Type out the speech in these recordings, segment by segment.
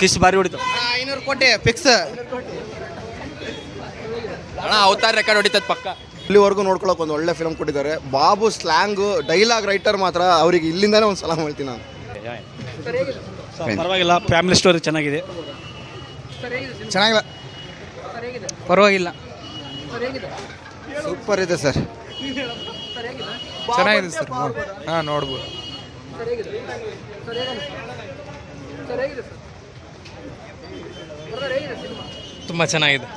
Kiss ಬಾರಿ ಹೊಡಿತಾವ 500 ಕೋಟಿ fix ಅಣ್ಣ ಅವತಾರ ರೆಕಾರ್ಡ್ ಹೊಡಿತದ ಪಕ್ಕ. ಇಲ್ಲಿವರೆಗೂ ನೋಡ್ಕೊಳಕ್ಕೆ ಒಂದು ಒಳ್ಳೆ ಫಿಲ್ಮ್ ಕೊಟ್ಟಿದ್ದಾರೆ. ಬಾಬು ಸ್ಲ್ಯಾಂಗು ಡೈಲಾಗ್ ರೈಟರ್ ಮಾತ್ರ ಅವರಿಗೆ ಇಲ್ಲಿಂದಾನೇ ಒಂದು ಸಲಾಮ್ ಹೇಳ್ತೀನಿ ನಾನು. ಪರವಾಗಿಲ್ಲ, ಫ್ಯಾಮಿಲಿ ಸ್ಟೋರಿ ಚೆನ್ನಾಗಿದೆ. ಚೆನ್ನಾಗಿಲ್ಲ, ಪರವಾಗಿಲ್ಲ, ಸೂಪರ್ ಇದೆ ಸರ್. ಚೆನ್ನಾಗಿದೆ ಸರ್. ಹಾಂ, ನೋಡ್ಬೋದು. ತುಂಬ ಚೆನ್ನಾಗಿದೆ.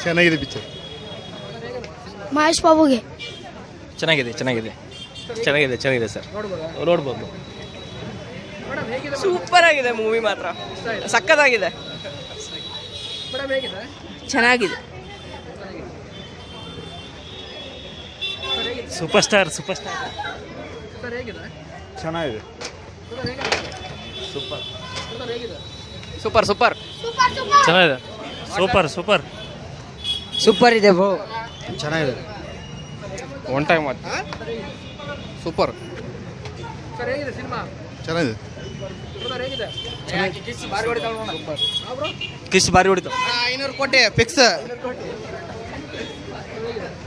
ಚೆನ್ನಾಗಿದೆ ಪಿಕ್ಚರ್. ಮಹೇಶ್ ಬಾಬುಗೆ ಚೆನ್ನಾಗಿದೆ ಚೆನ್ನಾಗಿದೆ ಚೆನ್ನಾಗಿದೆ ಚೆನ್ನಾಗಿದೆ ಸರ್, ನೋಡ್ಬೋದು. ಸೂಪರ್ ಆಗಿದೆ ಮೂವಿ, ಮಾತ್ರ ಸಕ್ಕತ್ತಾಗಿದೆ, ಚೆನ್ನಾಗಿದೆ. ಸೂಪರ್ ಸ್ಟಾರ್ ಚೆನ್ನಾಗಿದೆ. ಸೂಪರ್ ಸೂಪರ್ ಚೆನ್ನಾಗಿದೆ. ಸೂಪರ್ ಇದೆ ಬ್ರೋ. ಚೆನ್ನಾಗಿದೆ. One time super. ಚೆನ್ನಾಗಿದೆ. ಕಿಸ್ ಬಾರಿ ಹೊಡಿತಾವ 500 ಕೋಟಿ ಫಿಕ್ಸ್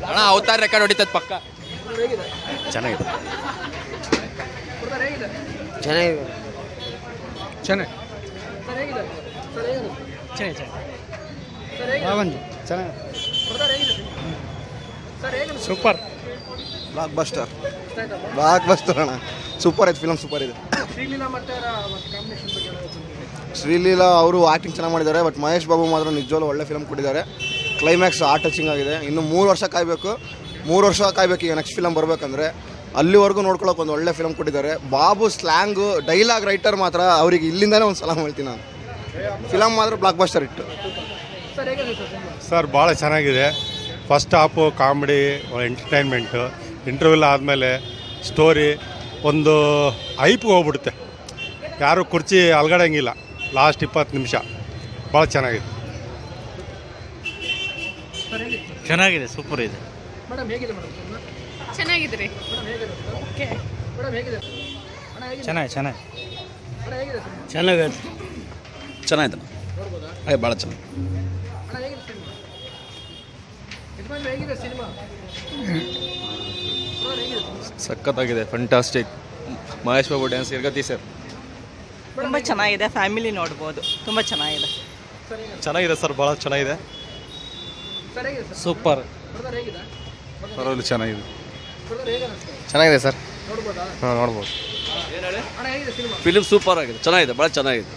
ಅಣ್ಣ ಅವತಾರ ರೆಕಾರ್ಡ್ ಹೊಡಿತದ ಪಕ್ಕ. ಚೆನ್ನಾಗಿದೆ ಸೂಪರ್. ಬ್ಲಾಕ್ ಬಸ್ಟರ್ ಅಣ್ಣ. ಸೂಪರ್ ಐತೆ ಫಿಲಮ್, ಸೂಪರ್ ಇದೆ. ಶ್ರೀಲೀಲಾ ಅವರು ಆ್ಯಕ್ಟಿಂಗ್ ಚೆನ್ನಾಗಿ ಮಾಡಿದ್ದಾರೆ. ಬಟ್ ಮಹೇಶ್ ಬಾಬು ಮಾತ್ರ ನಿಜವಾಗ್ಲೂ ಒಳ್ಳೆ ಫಿಲಮ್ ಕೊಟ್ಟಿದ್ದಾರೆ. ಕ್ಲೈಮ್ಯಾಕ್ಸ್ ಟಚಿಂಗ್ ಆಗಿದೆ. ಇನ್ನು 3 ವರ್ಷ ಕಾಯಬೇಕು ಈಗ ನೆಕ್ಸ್ಟ್ ಫಿಲಮ್ ಬರಬೇಕಂದ್ರೆ. ಅಲ್ಲಿವರೆಗೂ ನೋಡ್ಕೊಳಕ್ಕೆ ಒಂದು ಒಳ್ಳೆ ಫಿಲಮ್ ಕೊಟ್ಟಿದ್ದಾರೆ. ಬಾಬು ಸ್ಲ್ಯಾಂಗು ಡೈಲಾಗ್ ರೈಟರ್ ಮಾತ್ರ ಅವರಿಗೆ ಇಲ್ಲಿಂದಾನೇ ಒಂದು ಸಲಾಮ್ ಹೇಳ್ತೀನಿ ನಾನು. ಫಿಲಮ್ ಮಾತ್ರ ಬ್ಲಾಕ್ ಬಸ್ಟರ್ ಇಟ್ಟು ಸರ್. ಭಾಳ ಚೆನ್ನಾಗಿದೆ. First half comedy, entertainment, interval ಆದಮೇಲೆ ಸ್ಟೋರಿ ಒಂದು ಐಪ್ಗೆ ಹೋಗ್ಬಿಡುತ್ತೆ. ಯಾರು ಕುರ್ಚಿ ಅಲ್ಗಡಂಗಿಲ್ಲ ಲಾಸ್ಟ್ 20 ನಿಮಿಷ. ಭಾಳ ಚೆನ್ನಾಗಿದೆ. ಚೆನ್ನಾಗಿದೆ, ಸೂಪರ್ ಇದೆ. ಚೆನ್ನಾಗಿದ್ರಿ. ಚೆನ್ನಾಗಿದೆ ಭಾಳ ಚೆನ್ನಾಗಿ. ಸಖತ್ತಾಗಿದೆ, ಫಂಟಾಸ್ಟಿಕ್. ಮಹೇಶ್ ಬಾಬು ಡ್ಯಾನ್ಸ್ ಇರ್ಗತಿ ಸರ್. ತುಂಬ ಚೆನ್ನಾಗಿದೆ, ಫ್ಯಾಮಿಲಿ ನೋಡ್ಬೋದು. ತುಂಬ ಚೆನ್ನಾಗಿದೆ ಸರ್, ಭಾಳ ಚೆನ್ನಾಗಿದೆ. ಸೂಪರ್. ಪರವಾಗಿಲ್ಲ, ಚೆನ್ನಾಗಿದೆ. ಚೆನ್ನಾಗಿದೆ ಸರ್. ಹಾಂ, ನೋಡ್ಬೋದು. ಫಿಲಿಮ್ ಸೂಪರ್ ಆಗಿದೆ, ಚೆನ್ನಾಗಿದೆ, ಭಾಳ ಚೆನ್ನಾಗಿದೆ.